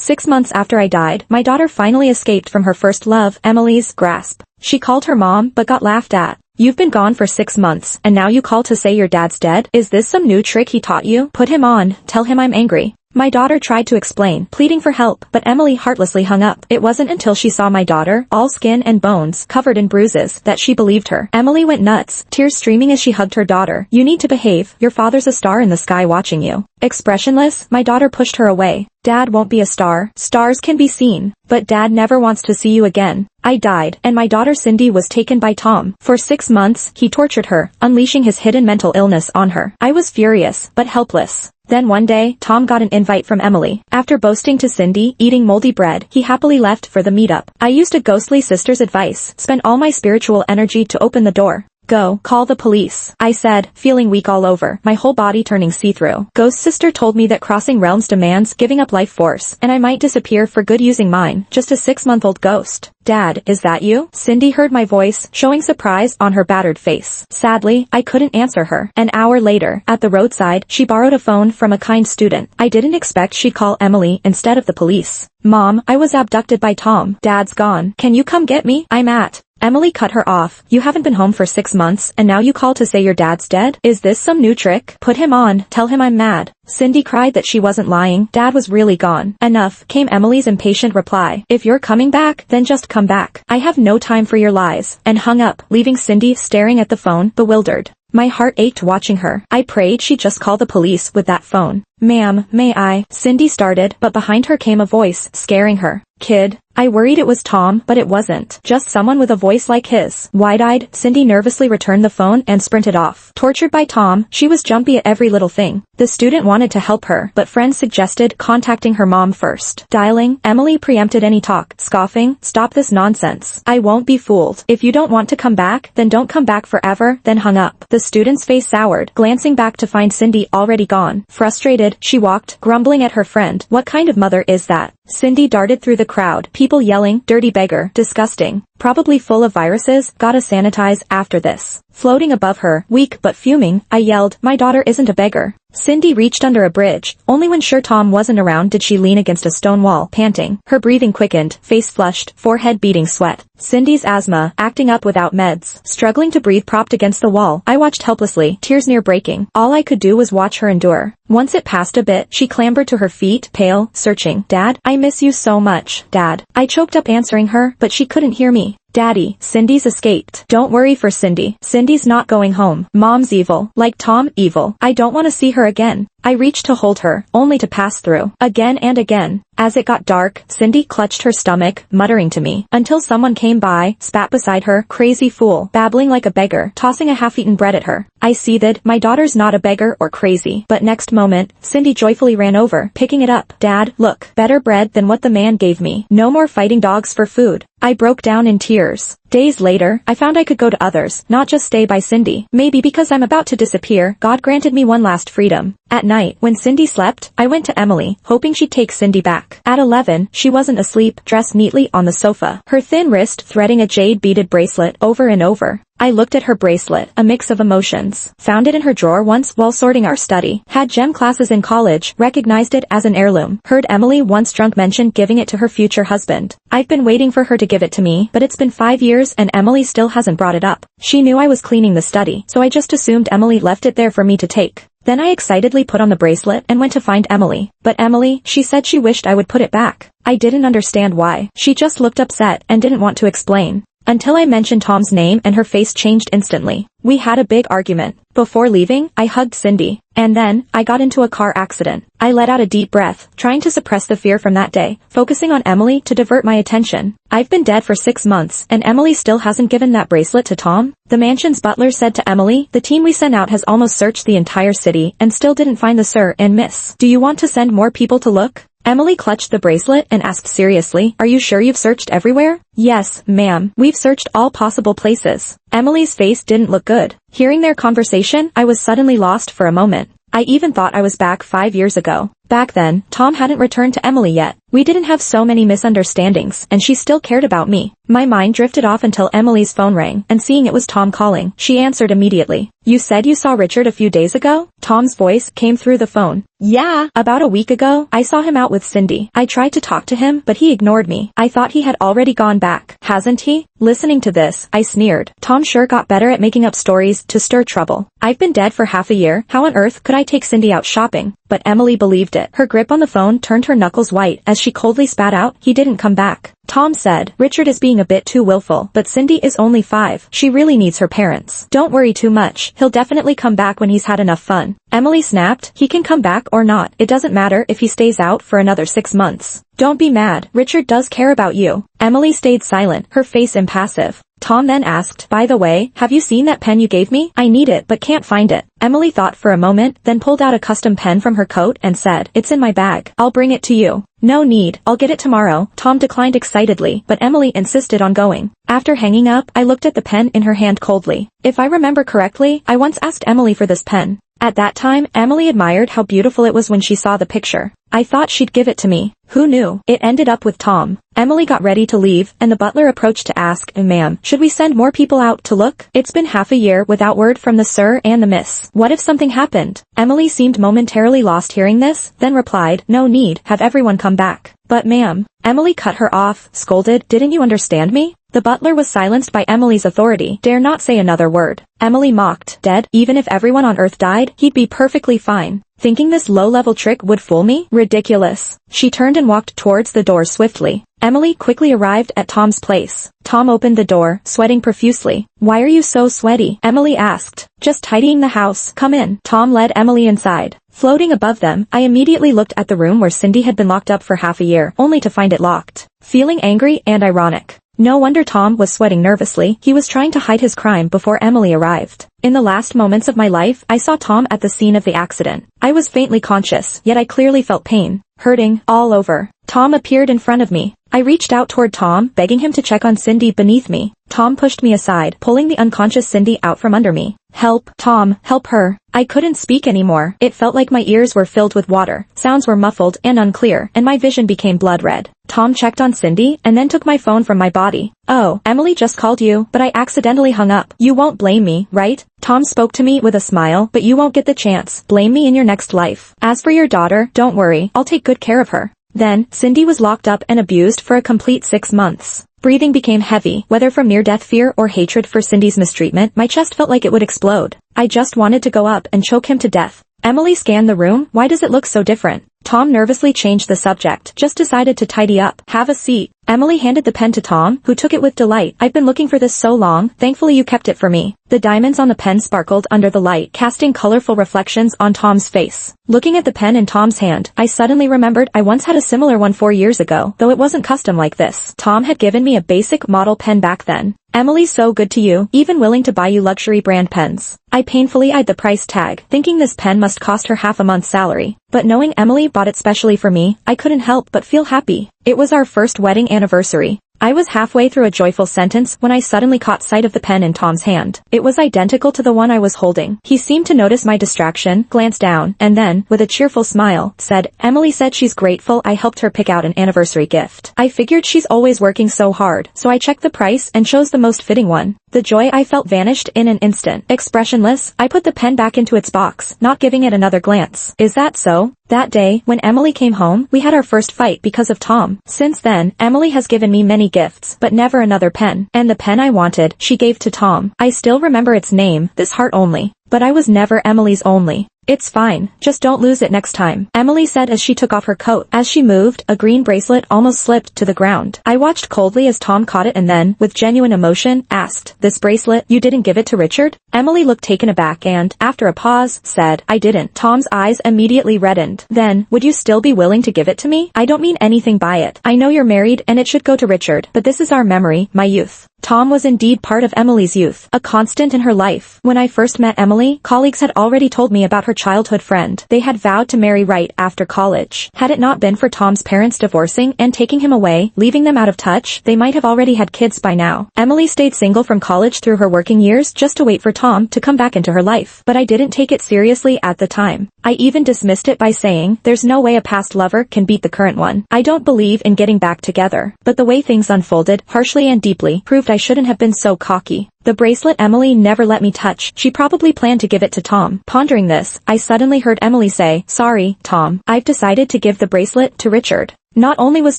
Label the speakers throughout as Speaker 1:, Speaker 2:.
Speaker 1: 6 months after I died, my daughter finally escaped from her first love, Emily's, grasp. She called her mom but got laughed at. You've been gone for 6 months, and now you call to say your dad's dead? Is this some new trick he taught you? Put him on, tell him I'm angry. My daughter tried to explain, pleading for help, but Emily heartlessly hung up. It wasn't until she saw my daughter, all skin and bones, covered in bruises, that she believed her. Emily went nuts, tears streaming as she hugged her daughter. You need to behave, your father's a star in the sky watching you. Expressionless, my daughter pushed her away. Dad won't be a star. Stars can be seen, but Dad never wants to see you again. I died, and my daughter Cindy was taken by Tom. For 6 months, he tortured her, unleashing his hidden mental illness on her. I was furious, but helpless. Then one day, Tom got an invite from Emily. After boasting to Cindy, eating moldy bread, he happily left for the meetup. I used a ghostly sister's advice, spent all my spiritual energy to open the door. Go, call the police, I said, feeling weak all over, my whole body turning see-through. Ghost sister told me that crossing realms demands giving up life force, and I might disappear for good using mine, just a 6-month-old ghost. Dad, is that you? Cindy heard my voice, showing surprise on her battered face. Sadly, I couldn't answer her. An hour later, at the roadside, she borrowed a phone from a kind student. I didn't expect she'd call Emily instead of the police. Mom, I was abducted by Tom. Dad's gone. Can you come get me? I'm at. Emily cut her off. You haven't been home for 6 months, and now you call to say your dad's dead? Is this some new trick? Put him on, tell him I'm mad. Cindy cried that she wasn't lying. Dad was really gone. Enough, came Emily's impatient reply. If you're coming back, then just come back. I have no time for your lies. And hung up, leaving Cindy staring at the phone, bewildered. My heart ached watching her. I prayed she'd just call the police with that phone. Ma'am, may I? Cindy started, but behind her came a voice, scaring her. Kid. I worried it was Tom, but it wasn't. Just someone with a voice like his. Wide-eyed, Cindy nervously returned the phone and sprinted off. Tortured by Tom, she was jumpy at every little thing. The student wanted to help her, but friends suggested contacting her mom first. Dialing, Emily preempted any talk, scoffing, stop this nonsense. I won't be fooled. If you don't want to come back, then don't come back forever, then hung up. The student's face soured, glancing back to find Cindy already gone. Frustrated, she walked, grumbling at her friend. What kind of mother is that? Cindy darted through the crowd, people yelling, dirty beggar, disgusting. Probably full of viruses, gotta sanitize after this. Floating above her, weak but fuming, I yelled, my daughter isn't a beggar. Cindy reached under a bridge. Only when sure Tom wasn't around did she lean against a stone wall, panting. Her breathing quickened, face flushed, forehead beating sweat. Cindy's asthma, acting up without meds. Struggling to breathe propped against the wall, I watched helplessly, tears near breaking. All I could do was watch her endure. Once it passed a bit, she clambered to her feet, pale, searching. Dad, I miss you so much, Dad. I choked up answering her, but she couldn't hear me. Daddy, Cindy's escaped. Don't worry for Cindy. Cindy's not going home. Mom's evil. Like Tom, evil. I don't want to see her again. I reached to hold her, only to pass through. Again and again. As it got dark, Cindy clutched her stomach, muttering to me. Until someone came by, spat beside her, crazy fool, babbling like a beggar, tossing a half-eaten bread at her. I seethed, my daughter's not a beggar or crazy. But next moment, Cindy joyfully ran over, picking it up. Dad, look, better bread than what the man gave me. No more fighting dogs for food. I broke down in tears. Days later, I found I could go to others, not just stay by Cindy. Maybe because I'm about to disappear, God granted me one last freedom. At night, when Cindy slept, I went to Emily, hoping she'd take Cindy back. At 11, she wasn't asleep, dressed neatly on the sofa, her thin wrist threading a jade-beaded bracelet over and over. I looked at her bracelet, a mix of emotions. Found it in her drawer once while sorting our study. Had gem classes in college, recognized it as an heirloom. Heard Emily once drunk mention giving it to her future husband. I've been waiting for her to give it to me, but it's been 5 years and Emily still hasn't brought it up. She knew I was cleaning the study, so I just assumed Emily left it there for me to take. Then I excitedly put on the bracelet and went to find Emily. But Emily, she said she wished I would put it back. I didn't understand why. She just looked upset and didn't want to explain. Until I mentioned Tom's name and her face changed instantly. We had a big argument. Before leaving, I hugged Cindy. And then, I got into a car accident. I let out a deep breath, trying to suppress the fear from that day, focusing on Emily to divert my attention. I've been dead for 6 months, and Emily still hasn't given that bracelet to Tom? The mansion's butler said to Emily, the team we sent out has almost searched the entire city, and still didn't find the sir and miss. Do you want to send more people to look? Emily clutched the bracelet and asked seriously, are you sure you've searched everywhere? Yes, ma'am. We've searched all possible places. Emily's face didn't look good. Hearing their conversation, I was suddenly lost for a moment. I even thought I was back 5 years ago. Back then, Tom hadn't returned to Emily yet. We didn't have so many misunderstandings, and she still cared about me. My mind drifted off until Emily's phone rang, and seeing it was Tom calling, she answered immediately. You said you saw Richard a few days ago? Tom's voice came through the phone. Yeah, about a week ago, I saw him out with Cindy. I tried to talk to him, but he ignored me. I thought he had already gone back. Hasn't he? Listening to this, I sneered. Tom sure got better at making up stories to stir trouble. I've been dead for half a year. How on earth could I take Cindy out shopping? But Emily believed it. Her grip on the phone turned her knuckles white as she coldly spat out, he didn't come back. Tom said, Richard is being a bit too willful, but Cindy is only 5. She really needs her parents. Don't worry too much. He'll definitely come back when he's had enough fun. Emily snapped, he can come back or not. It doesn't matter if he stays out for another 6 months. Don't be mad. Richard does care about you. Emily stayed silent, her face impassive. Tom then asked, by the way, have you seen that pen you gave me? I need it but can't find it. Emily thought for a moment, then pulled out a custom pen from her coat and said, it's in my bag. I'll bring it to you. No need, I'll get it tomorrow. Tom declined excitedly, but Emily insisted on going. After hanging up, I looked at the pen in her hand coldly. If I remember correctly, I once asked Emily for this pen. At that time, Emily admired how beautiful it was when she saw the picture. I thought she'd give it to me. Who knew? It ended up with Tom. Emily got ready to leave, and the butler approached to ask, ma'am, should we send more people out to look? It's been half a year without word from the sir and the miss. What if something happened? Emily seemed momentarily lost hearing this, then replied, no need, have everyone come back. But ma'am. Emily cut her off, scolded, didn't you understand me? The butler was silenced by Emily's authority, dare not say another word. Emily mocked, dead? Even if everyone on Earth died, he'd be perfectly fine. Thinking this low-level trick would fool me? Ridiculous. She turned and walked towards the door swiftly. Emily quickly arrived at Tom's place. Tom opened the door, sweating profusely. Why are you so sweaty? Emily asked. Just tidying the house. Come in. Tom led Emily inside. Floating above them, I immediately looked at the room where Cindy had been locked up for half a year, only to find it locked. Feeling angry and ironic. No wonder Tom was sweating nervously. He was trying to hide his crime before Emily arrived. In the last moments of my life, I saw Tom at the scene of the accident. I was faintly conscious, yet I clearly felt pain. Hurting, all over. Tom appeared in front of me. I reached out toward Tom, begging him to check on Cindy beneath me. Tom pushed me aside, pulling the unconscious Cindy out from under me. Help, Tom, help her. I couldn't speak anymore. It felt like my ears were filled with water. Sounds were muffled and unclear, and my vision became blood red. Tom checked on Cindy, and then took my phone from my body. Oh, Emily just called you, but I accidentally hung up. You won't blame me, right? Tom spoke to me with a smile, but you won't get the chance. Blame me in your next life. As for your daughter, don't worry, I'll take good care of her. Then, Cindy was locked up and abused for a complete 6 months. Breathing became heavy, whether from near-death fear or hatred for Cindy's mistreatment. My chest felt like it would explode. I just wanted to go up and choke him to death. Emily scanned the room. Why does it look so different? Tom nervously changed the subject. Just decided to tidy up. Have a seat. Emily handed the pen to Tom, who took it with delight. I've been looking for this so long. Thankfully you kept it for me. The diamonds on the pen sparkled under the light, casting colorful reflections on Tom's face. Looking at the pen in Tom's hand, I suddenly remembered I once had a similar one 4 years ago, though it wasn't custom like this. Tom had given me a basic model pen back then. Emily's so good to you, even willing to buy you luxury brand pens. I painfully eyed the price tag, thinking this pen must cost her half a month's salary. But knowing Emily bought it specially for me, I couldn't help but feel happy. It was our first wedding anniversary. I was halfway through a joyful sentence when I suddenly caught sight of the pen in Tom's hand. It was identical to the one I was holding. He seemed to notice my distraction, glanced down, and then, with a cheerful smile, said, Emily said she's grateful I helped her pick out an anniversary gift. I figured she's always working so hard, so I checked the price and chose the most fitting one. The joy I felt vanished in an instant. Expressionless, I put the pen back into its box, not giving it another glance. Is that so? That day, when Emily came home, we had our first fight because of Tom. Since then, Emily has given me many gifts, but never another pen. And the pen I wanted, she gave to Tom. I still remember its name, This Heart Only. But I was never Emily's only. It's fine, just don't lose it next time, Emily said as she took off her coat. As she moved, a green bracelet almost slipped to the ground. I watched coldly as Tom caught it and then, with genuine emotion, asked, This bracelet, you didn't give it to Richard? Emily looked taken aback and, after a pause, said, I didn't. Tom's eyes immediately reddened. Then, would you still be willing to give it to me? I don't mean anything by it. I know you're married and it should go to Richard, but this is our memory, my youth. Tom was indeed part of Emily's youth, a constant in her life. When I first met Emily, colleagues had already told me about her childhood friend. They had vowed to marry right after college. Had it not been for Tom's parents divorcing and taking him away, leaving them out of touch, they might have already had kids by now. Emily stayed single from college through her working years just to wait for Tom to come back into her life. But I didn't take it seriously at the time. I even dismissed it by saying, there's no way a past lover can beat the current one. I don't believe in getting back together. But the way things unfolded, harshly and deeply, proved I shouldn't have been so cocky. The bracelet Emily never let me touch. She probably planned to give it to Tom. Pondering this, I suddenly heard Emily say, "Sorry, Tom. I've decided to give the bracelet to Richard." Not only was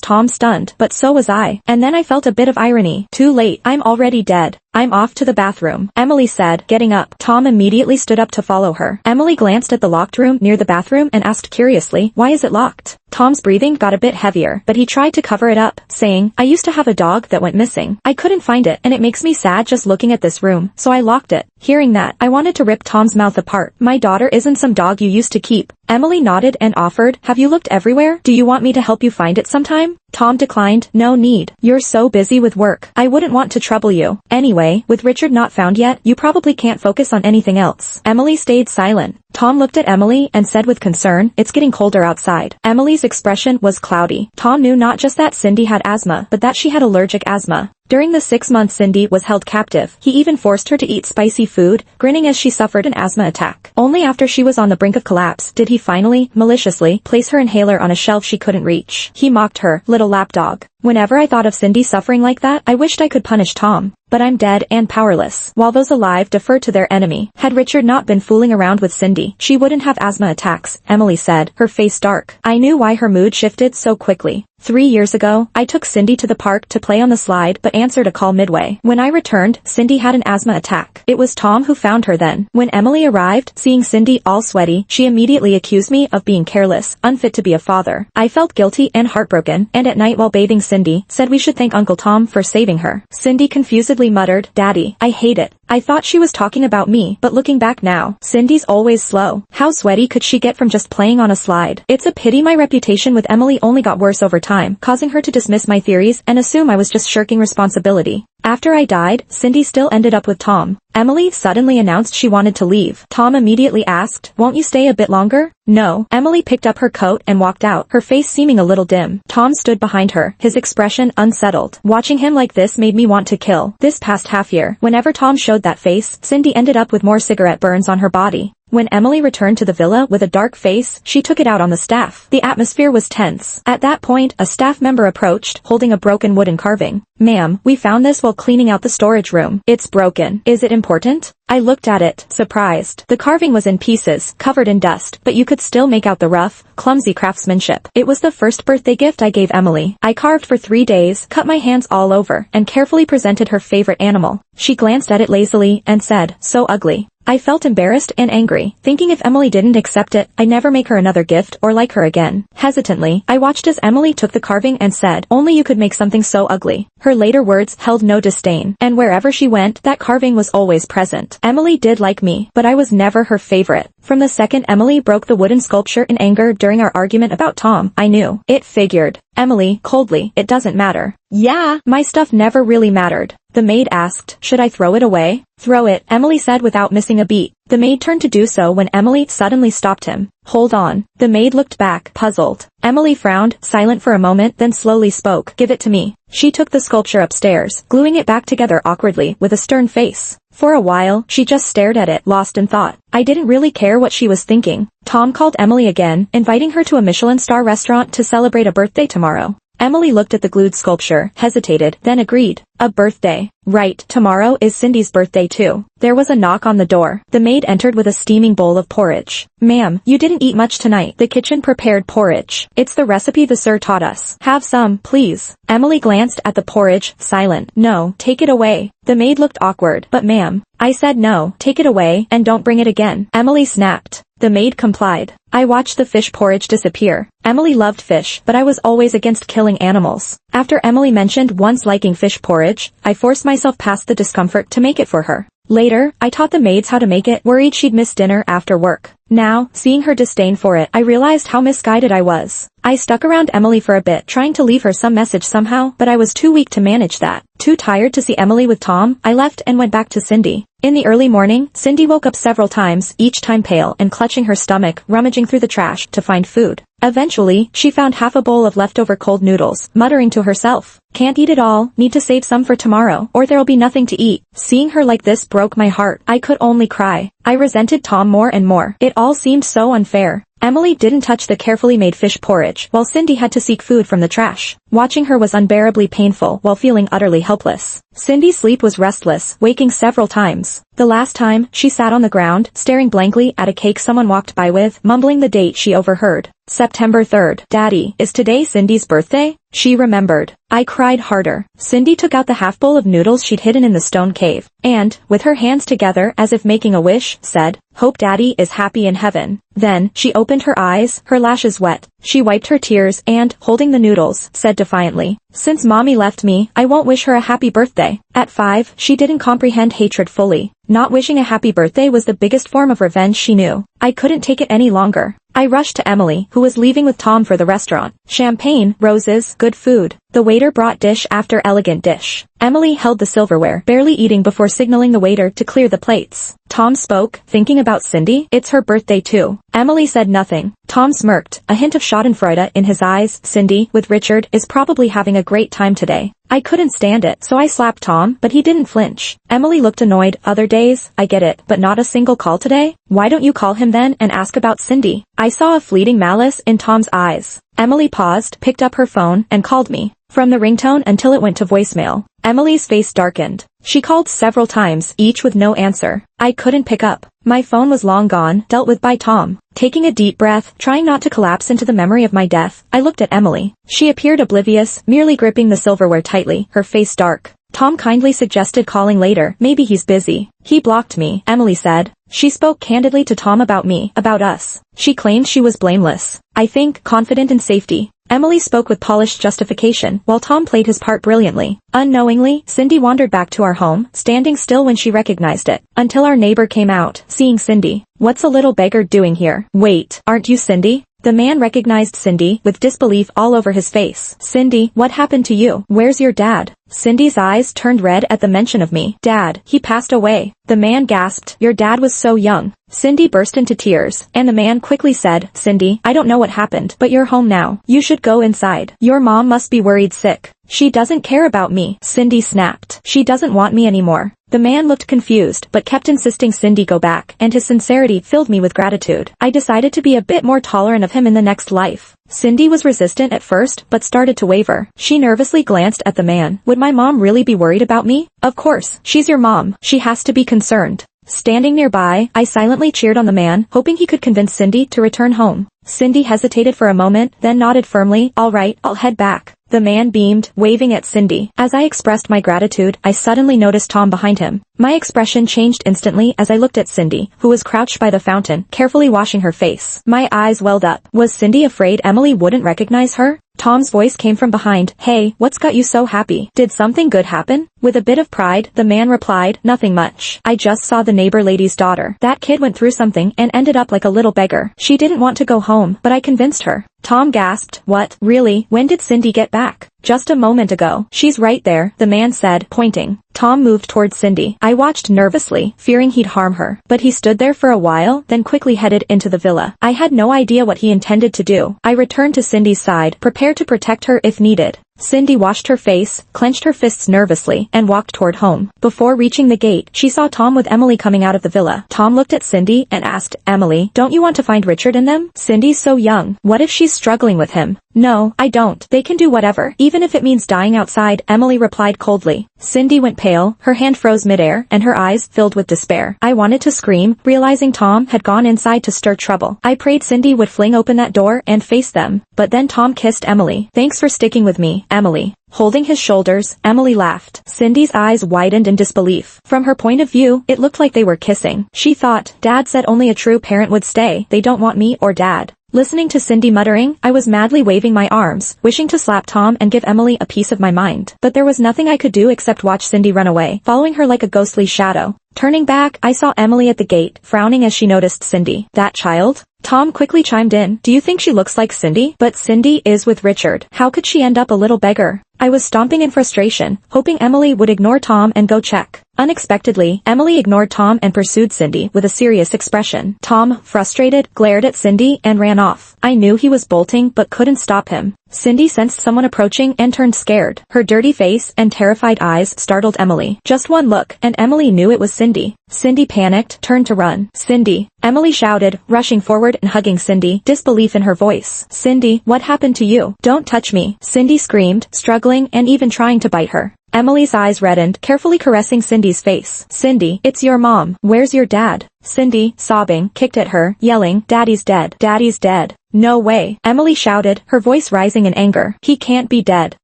Speaker 1: Tom stunned, but so was I. And then I felt a bit of irony. Too late. I'm already dead. "I'm off to the bathroom," Emily said, getting up. Tom immediately stood up to follow her. Emily glanced at the locked room near the bathroom and asked curiously, "Why is it locked?" Tom's breathing got a bit heavier, but he tried to cover it up, saying, "I used to have a dog that went missing. I couldn't find it, and it makes me sad just looking at this room, so I locked it." Hearing that, I wanted to rip Tom's mouth apart. "My daughter isn't some dog you used to keep." Emily nodded and offered, "Have you looked everywhere? Do you want me to help you find it sometime?" Tom declined, "No need. You're so busy with work. I wouldn't want to trouble you. Anyway, with Richard not found yet, you probably can't focus on anything else." Emily stayed silent. Tom looked at Emily and said with concern, "It's getting colder outside." Emily's expression was cloudy. Tom knew not just that Cindy had asthma, but that she had allergic asthma. During the 6 months Cindy was held captive, he even forced her to eat spicy food, grinning as she suffered an asthma attack. Only after she was on the brink of collapse did he finally, maliciously, place her inhaler on a shelf she couldn't reach. He mocked her, "Little lapdog." Whenever I thought of Cindy suffering like that, I wished I could punish Tom. But I'm dead and powerless, while those alive defer to their enemy. Had Richard not been fooling around with Cindy, she wouldn't have asthma attacks, Emily said, her face dark. I knew why her mood shifted so quickly. 3 years ago, I took Cindy to the park to play on the slide but answered a call midway. When I returned, Cindy had an asthma attack. It was Tom who found her then. When Emily arrived, seeing Cindy all sweaty, she immediately accused me of being careless, unfit to be a father. I felt guilty and heartbroken, and at night while bathing Cindy, said we should thank Uncle Tom for saving her. Cindy confusedly muttered, "Daddy, I hate it." I thought she was talking about me, but looking back now, Cindy's always slow. How sweaty could she get from just playing on a slide? It's a pity my reputation with Emily only got worse over time, causing her to dismiss my theories and assume I was just shirking responsibility. After I died, Cindy still ended up with Tom. Emily suddenly announced she wanted to leave. Tom immediately asked, "Won't you stay a bit longer?" "No." Emily picked up her coat and walked out, her face seeming a little dim. Tom stood behind her, his expression unsettled. Watching him like this made me want to kill. This past half year, whenever Tom showed that face, Cindy ended up with more cigarette burns on her body. When Emily returned to the villa with a dark face, she took it out on the staff. The atmosphere was tense. At that point, a staff member approached, holding a broken wooden carving. "Ma'am, we found this while cleaning out the storage room. It's broken. Is it important?" I looked at it, surprised. The carving was in pieces, covered in dust, but you could still make out the rough, clumsy craftsmanship. It was the first birthday gift I gave Emily. I carved for 3 days, cut my hands all over, and carefully presented her favorite animal. She glanced at it lazily and said, "So ugly." I felt embarrassed and angry, thinking if Emily didn't accept it, I'd never make her another gift or like her again. Hesitantly, I watched as Emily took the carving and said, "Only you could make something so ugly." Her later words held no disdain, and wherever she went, that carving was always present. Emily did like me, but I was never her favorite. From the second Emily broke the wooden sculpture in anger during our argument about Tom, I knew. It figured. Emily, coldly, "It doesn't matter." "Yeah, my stuff never really mattered." The maid asked, "Should I throw it away?" "Throw it," Emily said without missing a beat. The maid turned to do so when Emily suddenly stopped him. "Hold on." The maid looked back, puzzled. Emily frowned, silent for a moment, then slowly spoke, "Give it to me." She took the sculpture upstairs, gluing it back together awkwardly with a stern face. For a while, she just stared at it, lost in thought. I didn't really care what she was thinking. Tom called Emily again, inviting her to a Michelin star restaurant to celebrate a birthday tomorrow. Emily looked at the glued sculpture, hesitated, then agreed. A birthday. Right, tomorrow is Cindy's birthday too. There was a knock on the door. The maid entered with a steaming bowl of porridge. "Ma'am, you didn't eat much tonight." The kitchen prepared porridge. "It's the recipe the sir taught us. Have some, please." Emily glanced at the porridge, silent. "No, take it away." The maid looked awkward. "But ma'am." I said no, take it away, and don't bring it again. Emily snapped. The maid complied. I watched the fish porridge disappear. Emily loved fish, but I was always against killing animals. After Emily mentioned once liking fish porridge, I forced myself past the discomfort to make it for her. Later, I taught the maids how to make it, worried she'd miss dinner after work. Now, seeing her disdain for it, I realized how misguided I was. I stuck around Emily for a bit, trying to leave her some message somehow, but I was too weak to manage that. Too tired to see Emily with Tom, I left and went back to Cindy. In the early morning, Cindy woke up several times, each time pale and clutching her stomach, rummaging through the trash to find food. Eventually, she found half a bowl of leftover cold noodles, muttering to herself, "Can't eat it all, need to save some for tomorrow, or there'll be nothing to eat." Seeing her like this broke my heart. I could only cry. I resented Tom more and more. It all seemed so unfair. Emily didn't touch the carefully made fish porridge, while Cindy had to seek food from the trash. Watching her was unbearably painful while feeling utterly helpless. Cindy's sleep was restless, waking several times. The last time, she sat on the ground, staring blankly at a cake someone walked by with, mumbling the date she overheard. September 3rd. Daddy, is today Cindy's birthday? She remembered. I cried harder. Cindy took out the half bowl of noodles she'd hidden in the stone cave, and, with her hands together as if making a wish, said, "Hope Daddy is happy in heaven." Then, she opened her eyes, her lashes wet. She wiped her tears and, holding the noodles, said defiantly, "Since Mommy left me, I won't wish her a happy birthday." At 5, she didn't comprehend hatred fully. Not wishing a happy birthday was the biggest form of revenge she knew. I couldn't take it any longer. I rushed to Emily, who was leaving with Tom for the restaurant. Champagne, roses, good food. The waiter brought dish after elegant dish. Emily held the silverware, barely eating before signaling the waiter to clear the plates. Tom spoke, thinking about Cindy. "It's her birthday too." Emily said nothing. Tom smirked, a hint of schadenfreude in his eyes. "Cindy, with Richard, is probably having a great time today." I couldn't stand it, so I slapped Tom, but he didn't flinch. Emily looked annoyed. "Other days, I get it, but not a single call today? Why don't you call him then and ask about Cindy?" I saw a fleeting malice in Tom's eyes. Emily paused, picked up her phone, and called me. From the ringtone until it went to voicemail, Emily's face darkened. She called several times, each with no answer. I couldn't pick up. My phone was long gone, dealt with by Tom. Taking a deep breath, trying not to collapse into the memory of my death, I looked at Emily. She appeared oblivious, merely gripping the silverware tightly, her face dark. Tom kindly suggested calling later. "Maybe he's busy." "He blocked me," Emily said. She spoke candidly to Tom about me, about us. She claimed she was blameless. I think, confident in safety. Emily spoke with polished justification, while Tom played his part brilliantly. Unknowingly, Cindy wandered back to our home, standing still when she recognized it, until our neighbor came out, seeing Cindy. "What's a little beggar doing here?" "Wait, aren't you Cindy?" The man recognized Cindy, with disbelief all over his face. "Cindy, what happened to you? Where's your dad?" Cindy's eyes turned red at the mention of me. "Dad, he passed away." The man gasped, "Your dad was so young." Cindy burst into tears, and the man quickly said, "Cindy, I don't know what happened, but you're home now. You should go inside. Your mom must be worried sick." "She doesn't care about me," Cindy snapped. "She doesn't want me anymore." The man looked confused, but kept insisting Cindy go back, and his sincerity filled me with gratitude. I decided to be a bit more tolerant of him in the next life. Cindy was resistant at first, but started to waver. She nervously glanced at the man. Would my mom really be worried about me? Of course, she's your mom. She has to be concerned. Standing nearby, I silently cheered on the man, hoping he could convince Cindy to return home. Cindy hesitated for a moment, then nodded firmly. "All right, I'll head back." The man beamed, waving at Cindy. As I expressed my gratitude, I suddenly noticed Tom behind him. My expression changed instantly as I looked at Cindy, who was crouched by the fountain, carefully washing her face. My eyes welled up. Was Cindy afraid Emily wouldn't recognize her? Tom's voice came from behind. "Hey, what's got you so happy? Did something good happen?" With a bit of pride, the man replied, "Nothing much. I just saw the neighbor lady's daughter. That kid went through something and ended up like a little beggar. She didn't want to go home, but I convinced her." Tom gasped. "What? Really? When did Cindy get back?" "Just a moment ago." "She's right there," the man said, pointing. Tom moved towards Cindy. I watched nervously, fearing he'd harm her, but he stood there for a while, then quickly headed into the villa. I had no idea what he intended to do. I returned to Cindy's side, prepared to protect her if needed. Cindy washed her face, clenched her fists nervously, and walked toward home. Before reaching the gate, she saw Tom with Emily coming out of the villa. Tom looked at Cindy and asked, "Emily, don't you want to find Richard in them? Cindy's so young. What if she's struggling with him?" "No, I don't. They can do whatever, even if it means dying outside," Emily replied coldly. Cindy went pale, her hand froze midair, and her eyes filled with despair. I wanted to scream, realizing Tom had gone inside to stir trouble. I prayed Cindy would fling open that door and face them, but then Tom kissed Emily. "Thanks for sticking with me, Emily." Holding his shoulders, Emily laughed. Cindy's eyes widened in disbelief. From her point of view, it looked like they were kissing. She thought, Dad said only a true parent would stay. They don't want me or Dad. Listening to Cindy muttering, I was madly waving my arms, wishing to slap Tom and give Emily a piece of my mind. But there was nothing I could do except watch Cindy run away, following her like a ghostly shadow. Turning back, I saw Emily at the gate, frowning as she noticed Cindy. That child? Tom quickly chimed in. Do you think she looks like Cindy? But Cindy is with Richard. How could she end up a little beggar? I was stomping in frustration, hoping Emily would ignore Tom and go check. Unexpectedly, Emily ignored Tom and pursued Cindy with a serious expression. Tom, frustrated, glared at Cindy and ran off. I knew he was bolting but couldn't stop him. Cindy sensed someone approaching and turned scared. Her dirty face and terrified eyes startled Emily. Just one look, and Emily knew it was Cindy. Cindy panicked, turned to run. Cindy! Emily shouted, rushing forward and hugging Cindy, disbelief in her voice. Cindy, what happened to you? Don't touch me! Cindy screamed, struggling and even trying to bite her. Emily's eyes reddened, carefully caressing Cindy's face. Cindy, it's your mom. Where's your dad? Cindy, sobbing, kicked at her, yelling, Daddy's dead. Daddy's dead. No way. Emily shouted, her voice rising in anger. He can't be dead.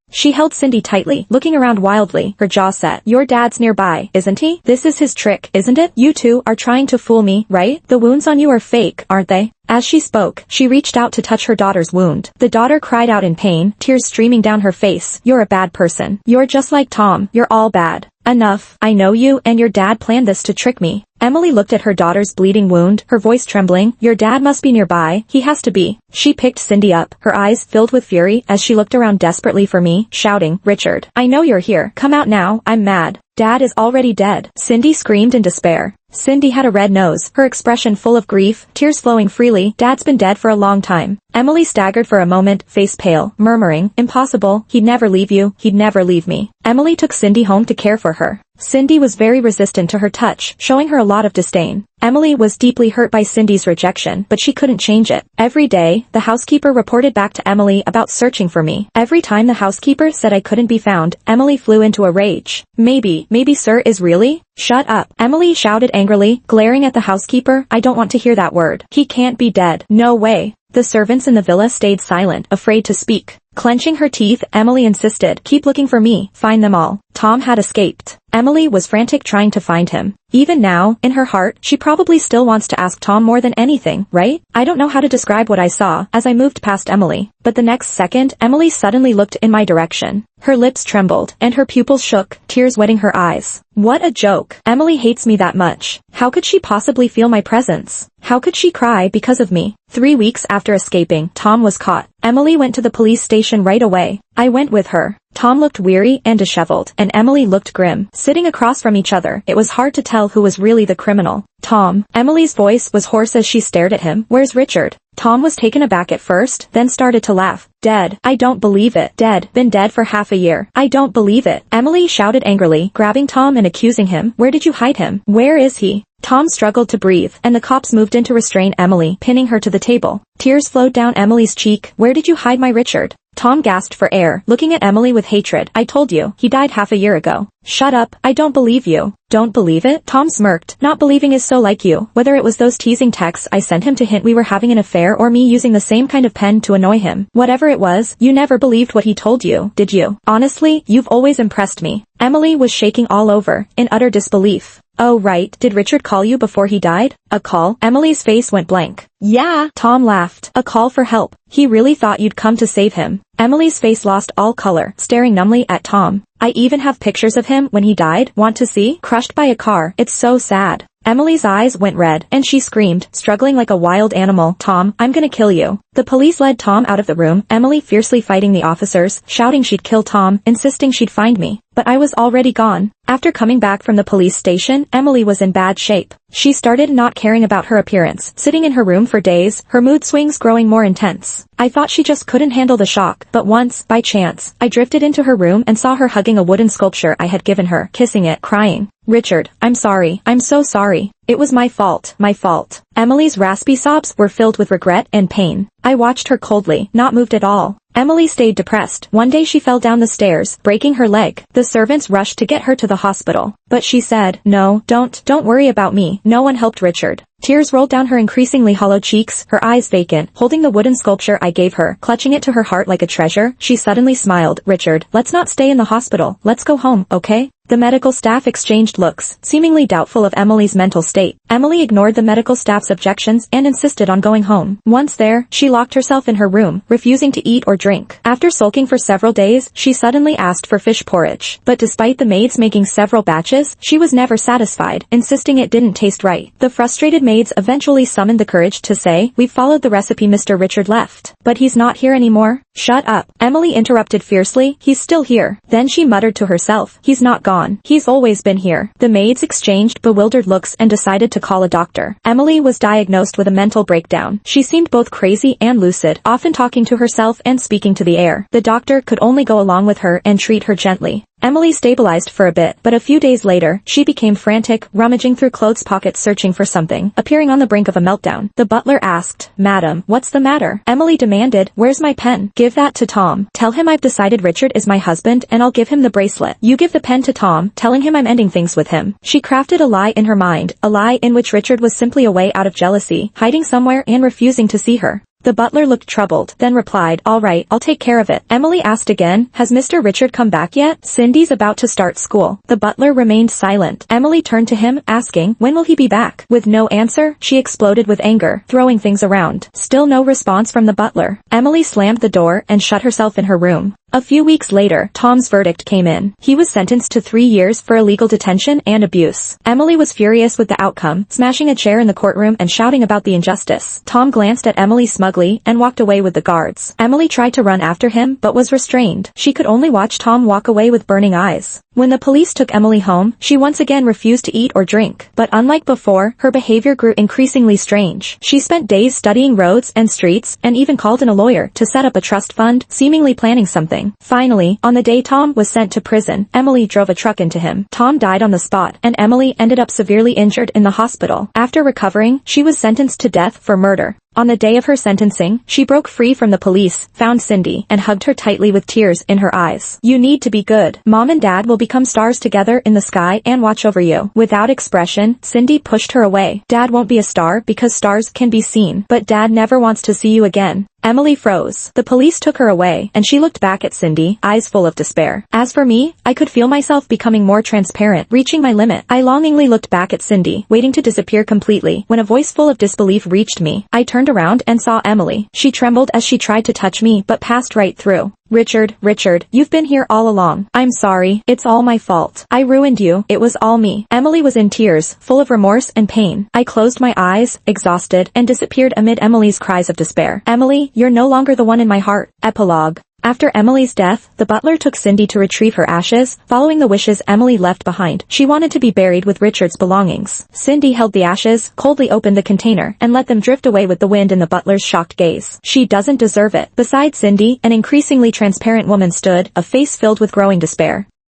Speaker 1: She held Cindy tightly, looking around wildly, her jaw set. Your dad's nearby, isn't he? This is his trick, isn't it? You two are trying to fool me, right? The wounds on you are fake, aren't they? As she spoke, she reached out to touch her daughter's wound. The daughter cried out in pain, tears streaming down her face. You're a bad person. You're just like Tom. You're all bad. Enough. I know you and your dad planned this to trick me. Emily looked at her daughter's bleeding wound, her voice trembling. Your dad must be nearby. He has to be. She picked Cindy up, her eyes filled with fury as she looked around desperately for me, shouting, Richard, I know you're here. Come out now. I'm mad. Dad is already dead. Cindy screamed in despair. Cindy had a red nose, her expression full of grief, tears flowing freely. Dad's been dead for a long time. Emily staggered for a moment, face pale, murmuring, impossible, he'd never leave you, he'd never leave me. Emily took Cindy home to care for her. Cindy was very resistant to her touch, showing her a lot of disdain. Emily was deeply hurt by Cindy's rejection, but she couldn't change it. Every day, the housekeeper reported back to Emily about searching for me. Every time the housekeeper said I couldn't be found, Emily flew into a rage. Maybe sir is really? Shut up. Emily shouted angrily, glaring at the housekeeper. I don't want to hear that word. He can't be dead. No way. The servants in the villa stayed silent, afraid to speak. Clenching her teeth, Emily insisted, keep looking for me, find them all. Tom had escaped. Emily was frantic trying to find him. Even now, in her heart, she probably still wants to ask Tom more than anything, right? I don't know how to describe what I saw as I moved past Emily, but the next second, Emily suddenly looked in my direction. Her lips trembled, and her pupils shook, tears wetting her eyes. What a joke. Emily hates me that much. How could she possibly feel my presence? How could she cry because of me? 3 weeks after escaping, Tom was caught. Emily went to the police station right away. I went with her. Tom looked weary and disheveled, and Emily looked grim. Sitting across from each other, it was hard to tell who was really the criminal. Tom. Emily's voice was hoarse as she stared at him. Where's Richard? Tom was taken aback at first, then started to laugh. Dead. I don't believe it. Dead. Been dead for half a year. I don't believe it. Emily shouted angrily, grabbing Tom and accusing him. Where did you hide him? Where is he? Tom struggled to breathe, and the cops moved in to restrain Emily, pinning her to the table. Tears flowed down Emily's cheek. Where did you hide my Richard? Tom gasped for air, looking at Emily with hatred. I told you, he died half a year ago. Shut up, I don't believe you. Don't believe it? Tom smirked. Not believing is so like you. Whether it was those teasing texts I sent him to hint we were having an affair or me using the same kind of pen to annoy him. Whatever it was, you never believed what he told you, did you? Honestly, you've always impressed me. Emily was shaking all over, in utter disbelief. Oh right, did Richard call you before he died? A call? Emily's face went blank. Yeah, Tom laughed. A call for help. He really thought you'd come to save him. Emily's face lost all color, staring numbly at Tom. I even have pictures of him when he died. Want to see? Crushed by a car. It's so sad. Emily's eyes went red, and she screamed, struggling like a wild animal. Tom, I'm gonna kill you. The police led Tom out of the room, Emily fiercely fighting the officers, shouting she'd kill Tom, insisting she'd find me. But I was already gone. After coming back from the police station, Emily was in bad shape. She started not caring about her appearance, sitting in her room for days, her mood swings growing more intense. I thought she just couldn't handle the shock, but once, by chance, I drifted into her room and saw her hugging a wooden sculpture I had given her, kissing it, crying. Richard, I'm sorry. I'm so sorry. It was my fault, my fault. Emily's raspy sobs were filled with regret and pain. I watched her coldly, not moved at all. Emily stayed depressed. One day she fell down the stairs, breaking her leg. The servants rushed to get her to the hospital. But she said, "No, don't worry about me." No one helped Richard. Tears rolled down her increasingly hollow cheeks, her eyes vacant. Holding the wooden sculpture I gave her, clutching it to her heart like a treasure, she suddenly smiled. "Richard, let's not stay in the hospital. Let's go home, okay?" The medical staff exchanged looks, seemingly doubtful of Emily's mental state. Emily ignored the medical staff's objections and insisted on going home. Once there, she locked herself in her room, refusing to eat or drink. After sulking for several days, she suddenly asked for fish porridge. But despite the maids making several batches, she was never satisfied, insisting it didn't taste right. The frustrated maids eventually summoned the courage to say, "We've followed the recipe Mr. Richard left. But he's not here anymore." "Shut up," Emily interrupted fiercely. "He's still here." Then she muttered to herself, "He's not gone. He's always been here." The maids exchanged bewildered looks and decided to call a doctor. Emily was diagnosed with a mental breakdown. She seemed both crazy and lucid, often talking to herself and speaking to the air. The doctor could only go along with her and treat her gently. Emily stabilized for a bit, but a few days later, she became frantic, rummaging through clothes pockets searching for something, appearing on the brink of a meltdown. The butler asked, "Madam, what's the matter?" Emily demanded, "Where's my pen?" "Give that to Tom. Tell him I've decided Richard is my husband and I'll give him the bracelet." "You give the pen to Tom, telling him I'm ending things with him." She crafted a lie in her mind, a lie in which Richard was simply away out of jealousy, hiding somewhere and refusing to see her. The butler looked troubled, then replied, "All right, I'll take care of it." Emily asked again, "Has Mr. Richard come back yet? Cindy's about to start school." The butler remained silent. Emily turned to him, asking, "When will he be back?" With no answer, she exploded with anger, throwing things around. Still no response from the butler. Emily slammed the door and shut herself in her room. A few weeks later, Tom's verdict came in. He was sentenced to 3 years for illegal detention and abuse. Emily was furious with the outcome, smashing a chair in the courtroom and shouting about the injustice. Tom glanced at Emily smugly and walked away with the guards. Emily tried to run after him but was restrained. She could only watch Tom walk away with burning eyes. When the police took Emily home, she once again refused to eat or drink. But unlike before, her behavior grew increasingly strange. She spent days studying roads and streets and even called in a lawyer to set up a trust fund, seemingly planning something. Finally, on the day Tom was sent to prison, Emily drove a truck into him. Tom died on the spot, and Emily ended up severely injured in the hospital. After recovering, she was sentenced to death for murder. On the day of her sentencing, she broke free from the police, found Cindy, and hugged her tightly with tears in her eyes. "You need to be good. Mom and Dad will become stars together in the sky and watch over you." Without expression, Cindy pushed her away. "Dad won't be a star because stars can be seen, but Dad never wants to see you again." Emily froze. The police took her away, and she looked back at Cindy, eyes full of despair. As for me, I could feel myself becoming more transparent, reaching my limit. I longingly looked back at Cindy, waiting to disappear completely, when a voice full of disbelief reached me. I turned around and saw Emily. She trembled as she tried to touch me, but passed right through. Richard, you've been here all along. I'm sorry. It's all my fault. I ruined you. It was all me." Emily was in tears, full of remorse and pain. I closed my eyes, exhausted, and disappeared amid Emily's cries of despair. "Emily, you're no longer the one in my heart." Epilogue. After Emily's death, the butler took Cindy to retrieve her ashes, following the wishes Emily left behind. She wanted to be buried with Richard's belongings. Cindy held the ashes, coldly opened the container, and let them drift away with the wind in the butler's shocked gaze. "She doesn't deserve it." Beside Cindy, an increasingly transparent woman stood, a face filled with growing despair.